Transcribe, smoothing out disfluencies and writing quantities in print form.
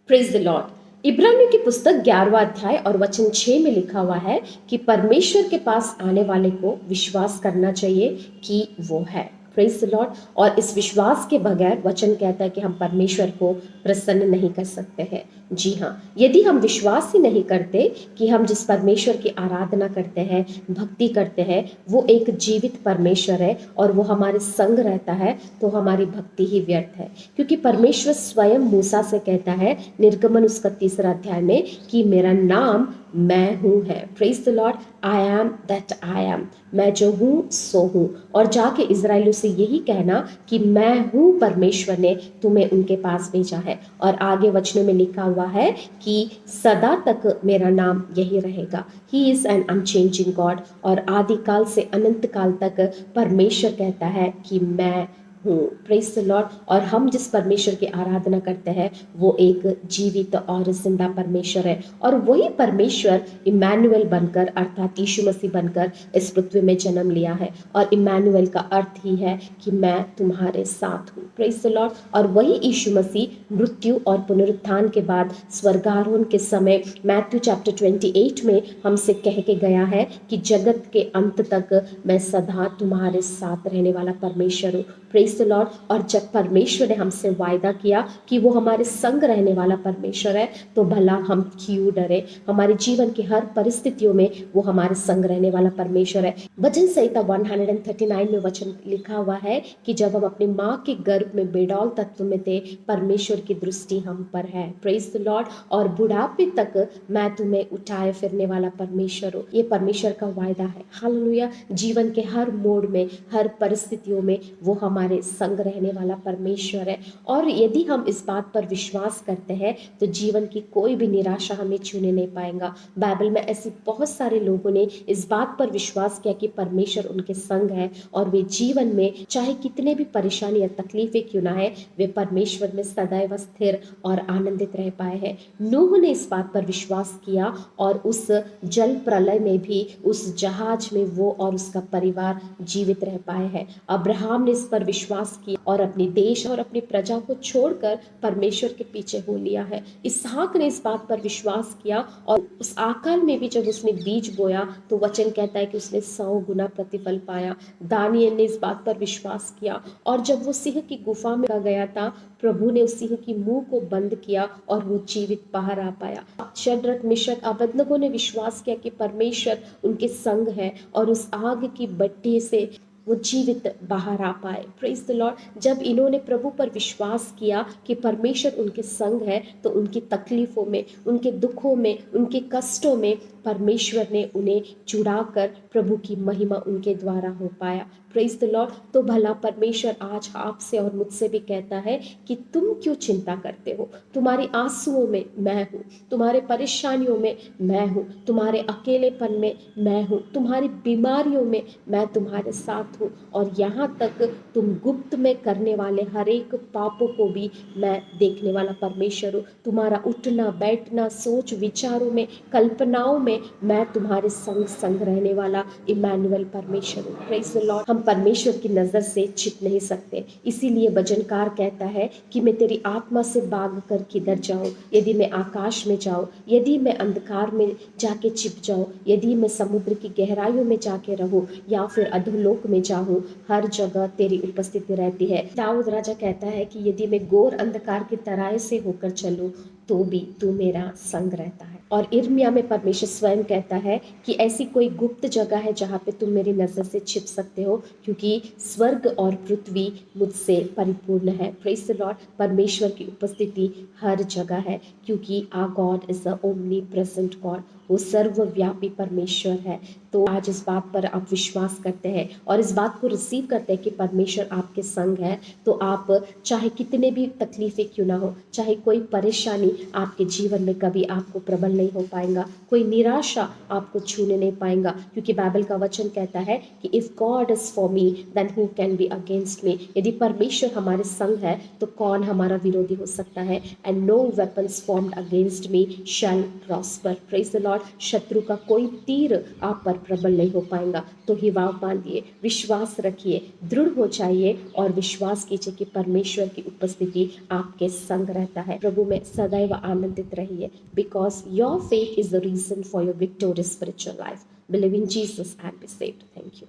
Praise the Lord. इब्रानियों की पुस्तक 11वां अध्याय और वचन 6 में लिखा हुआ है कि परमेश्वर के पास आने वाले को विश्वास करना चाहिए कि वो है। Praise the Lord. और इस विश्वास के बगैर वचन कहता है कि हम परमेश्वर को प्रसन्न नहीं कर सकते हैं। जी हाँ, यदि हम विश्वास ही नहीं करते कि हम जिस परमेश्वर की आराधना करते हैं, भक्ति करते हैं, वो एक जीवित परमेश्वर है और वो हमारे संग रहता है, तो हमारी भक्ति ही व्यर्थ है। क्योंकि परमेश्वर स्वयं मूसा से कहता है, निर्गमन उसका 3रा अध्याय में, कि मेरा नाम मैं हूँ है। Praise the Lord. I am that I am, मैं जो हूँ सो हूँ। और जाके इजराइलियों से यही कहना कि मैं हूँ परमेश्वर ने तुम्हें उनके पास भेजा है। और आगे वचनों में लिखा हुआ है कि सदा तक मेरा नाम यही रहेगा। He is an unchanging God. और आदिकाल से अनंत काल तक परमेश्वर कहता है कि मैं हूँ। Praise the Lord. और हम जिस परमेश्वर की आराधना करते हैं वो एक जीवित और जिंदा परमेश्वर है। और वही परमेश्वर इमैनुअल बनकर, अर्थात यीशु मसीह बनकर इस पृथ्वी में जन्म लिया है। और इमैनुअल का अर्थ ही है कि मैं तुम्हारे साथ हूँ। Praise the Lord. और वही यीशु मसीह मृत्यु और पुनरुत्थान के बाद स्वर्गारोहण के समय मैथ्यू चैप्टर 28 में हमसे कह के गया है कि जगत के अंत तक मैं सदा तुम्हारे साथ रहने वाला परमेश्वर हूँ। Praise the Lord. और जब परमेश्वर ने हमसे वायदा किया कि वो हमारे संग रहने वाला परमेश्वर है, तो भला हम क्यों डरे। हमारे जीवन की हर परिस्थितियों में वो हमारे संग रहने वाला परमेश्वर है। भजन संहिता 139 में वचन लिखा हुआ है कि जब हम अपनी माँ के गर्भ में बेडौल तत्व में थे, परमेश्वर की दृष्टि हम पर है। Praise the Lord. और बुढ़ापे तक मैं तुम्हें उठाए फिरने वाला परमेश्वर हूँ। ये परमेश्वर का वायदा है। हालेलुया। जीवन के हर मोड़ में, हर परिस्थितियों में वो हमारे संग रहने वाला परमेश्वर है। और यदि हम इस बात पर विश्वास करते हैं तो जीवन की कोई भी निराशा हमें छूने नहीं पाएगा। बाइबल में ऐसे बहुत सारे लोगों ने इस बात पर विश्वास किया कि परमेश्वर उनके संग है और वे जीवन में चाहे कितने भी परेशानी या तकलीफें क्यों ना है, वे परमेश्वर में सदैव स्थिर और आनंदित रह पाए हैं। नूह ने इस बात पर विश्वास किया और उस जल प्रलय में भी, उस जहाज में वो और उसका परिवार जीवित रह पाए हैं। अब्राहम ने इस पर विश्वास किया और अपने देश और अपनी प्रजा को छोड़कर परमेश्वर के पीछे हो लिया है। इसहाक ने इस बात पर विश्वास किया और उस आकाल में भी जब उसने बीज बोया तो वचन कहता है कि उसने 100 गुना प्रतिफल पाया। दानियल ने इस बात पर विश्वास किया और जब वो सिंह की गुफा में गया था, प्रभु ने उस सिंह की मुंह को बंद किया और वो जीवित बाहर आ पाया। शद्रक, मिशक, अबेदनगो ने विश्वास किया कि परमेश्वर उनके संग है और उस आग की भट्टी से वो जीवित बाहर आ पाए। Praise the Lord. जब इन्होंने प्रभु पर विश्वास किया कि परमेश्वर उनके संग है, तो उनकी तकलीफों में, उनके दुखों में, उनके कष्टों में परमेश्वर ने उन्हें छुड़ाकर प्रभु की महिमा उनके द्वारा हो पाया। Praise the Lord. तो भला परमेश्वर आज आपसे और मुझसे भी कहता है कि तुम क्यों चिंता करते हो। तुम्हारी आंसुओं में मैं हूँ, तुम्हारे परेशानियों में मैं हूँ, तुम्हारे अकेलेपन में मैं हूँ, तुम्हारी बीमारियों में मैं तुम्हारे साथ हूँ। और यहाँ तक तुम गुप्त में करने वाले हर एक पापों को भी मैं देखने वाला परमेश्वर हूँ। तुम्हारा उठना बैठना, सोच विचारों में, कल्पनाओं में मैं तुम्हारे संग संग रहने वाला इमैनुअल परमेश्वर हूँ। Praise the Lord. हम परमेश्वर की नजर से छिप नहीं सकते। इसीलिए भजनकार कहता है कि मैं तेरी आत्मा से भाग कर किधर जाऊं, यदि मैं आकाश में जाऊं, यदि मैं अंधकार में जाके छिप जाऊं, यदि मैं समुद्र की गहराइयों में जाके रहूं या फिर अधोलोक में जाऊं, हर जगह तेरी उपस्थिति रहती है। दाऊद राजा कहता है कि यदि मैं घोर अंधकार की तराई से होकर चलूं तो भी तू मेरा संग रहता है। और इर्मिया में परमेश्वर स्वयं कहता है कि ऐसी कोई गुप्त जगह है जहाँ पे तुम मेरी नजर से छिप सकते हो, क्योंकि स्वर्ग और पृथ्वी मुझसे परिपूर्ण है। Praise the Lord. परमेश्वर की उपस्थिति हर जगह है, क्योंकि our God is the omnipresent God. वो सर्वव्यापी परमेश्वर है। तो आज इस बात पर आप विश्वास करते हैं और इस बात को रिसीव करते हैं कि परमेश्वर आपके संग है, तो आप चाहे कितने भी तकलीफें क्यों ना हो, चाहे कोई परेशानी आपके जीवन में कभी आपको प्रबल नहीं हो पाएगा, कोई निराशा आपको छूने नहीं पाएगा, क्योंकि बाइबल का वचन कहता है कि if God is for me then who can be against me. यदि परमेश्वर हमारे संग है तो कौन हमारा विरोधी हो सकता है। And no weapons formed against me shall prosper. Praise the Lord. शत्रु का कोई तीर आप पर प्रबल नहीं हो पाएगा। तो हिवाव बांधिए, विश्वास रखिए, दृढ़ हो जाइए और विश्वास कीजिए कि परमेश्वर की उपस्थिति आपके संग रहता है। प्रभु में सदैव व आनंदित रहिए, because your faith is the reason for your victorious spiritual life. Believe in Jesus and be saved. Thank you.